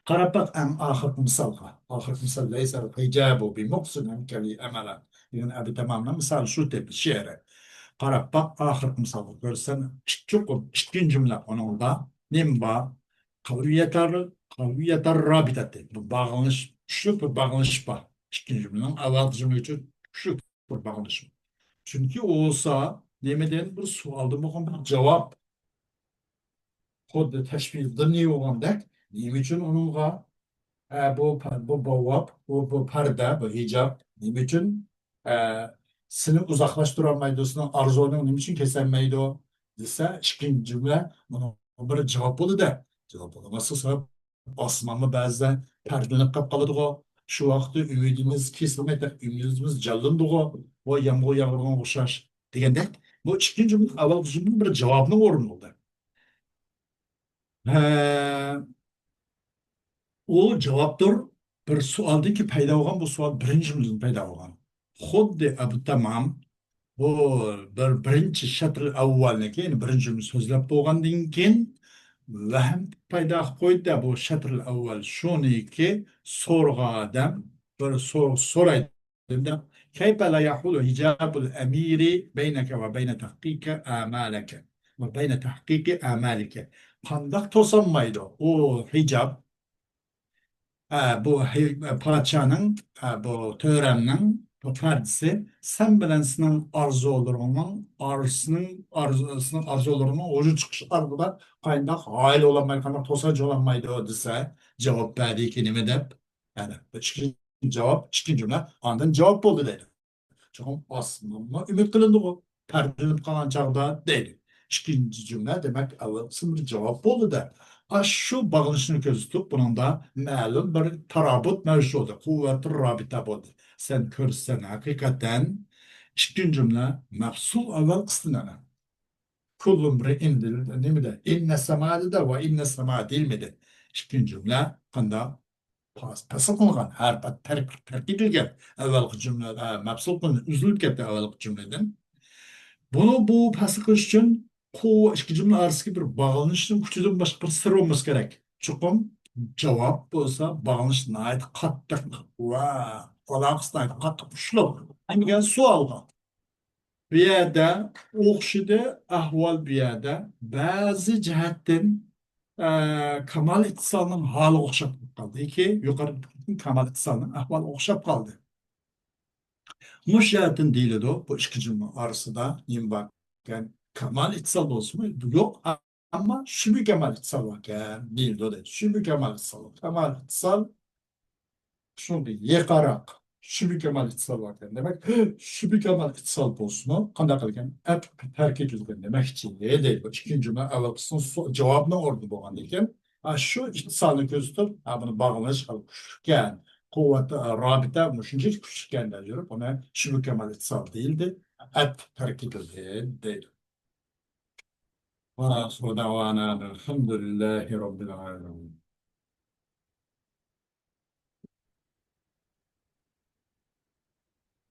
قربت أم آخر مثالها آخر مثال ليس الحجاب بمقصد كلي أملا لأن أبي تماما مثال شو تب الشعر qarab bak ahir misalda görsen çok işkin cümle onunda nimba kaviyetar rabitate bu bağlanış şu bir bağlanış var işkin cümlenin avval cümle için şu bir bağlanış çünkü olsa nemeden bir sualda bakın bir cevap kodda teşbihde ne olanda nem için onunla bu bavab bu parda bu hicab nem için seni uzaklaştıramaydı, arzularının ne için kesenmeydi o dese işkin cümle bunu bir cevap oldu da cevap olamazsa sonra basmamı bazen perdelenip kapkalıdı o şu vakti ümidimiz kesilmedi ümidimiz canlandı o yağmur yağmurun kuşar degende bu işkin cümle avval cümle bir cevabını orun oldu. O cevaptır bir sualdaki payda olan bu sual birinci cümlenin payda olan. Xuddi Abu Tamam bu birinchi shatr avvaldan keyin birinchi so'zlab bo'lgandan keyin vahm paydo qilib qo'ydi bu shatr avval shuniki so'rg'adam bir so'raydi كيف لا يحول حجاب الأمير بينك وبين تحقيق آمالك وبين تحقيق آمالك qandoq to'solmaydi u hijab bu podshoning bu to'ramning bu pardisi sen bilen senin arzularının ocu çıkış ardında kaynak aile olamaydı, kaynak tosacı olamaydı o dese cevap verdi ki ne dep yani çıkın cümle andan cevap oldu dedi. Çünkü aslında ümit kılındı o perdelenip kalan çağda değil. İkinci cümle demek evvelsin bir cevap oldu da şu bağlanışını göz tutup bunun da məlum bir tarabut mevcut oldu. Kuvvetli rabita oldu. Sen körsen hakikaten ikinci cümle mefsul evvel kısmına. Kullum re'indir. Ne mi de? İnne semâdi de ve inne semâ değil mi de? İkinci cümle kanda pasıl kılgan. Her terk edilgen. Evvelki cümle mefsul kılgan. Üzülüp gitti evvelki cümleden. Bunu bu pasıl kılış için Kuvvet iki cümle arasındaki bir bağlanışın küçüden başka bir sır olması gerek. Çukum cevap olsa bağlanış nayet kattık. Olağanüstü nayet kattık. Şuluk. Hem gel sualga. Bir yerde okşudu ahval bir yerde bazı cihetten kamal ittisalının halı okşap kaldı. İki yukarı kamal ittisalının ahval okşap kaldı. Müşahitin değil o. Bu iki cümle arasında yin bak. Yani kemal itsal olsun mu? Yok ama şübü kemal itsal var. Yani değil o değil. Şübü kemal itsal. Kemal itsal şunu değil. Yekarak. Şübü kemal itsal var. Yani demek şübü kemal itsal olsun mu? Kanda kalırken hep terk edilgen demek için. Değil. Bu ikinci cümle evvelkisinin cevabını orada boğan deyken. Ha, şu ittisalını gözütür. Ha, bunu bağlanış kalıp. Yani kuvvet, rabita, müşinci küçükken de diyorum. Ona şübü kemal itsal değildi. Hep terk edildi. Değil. وآخر دعوانا الحمد لله رب العالمين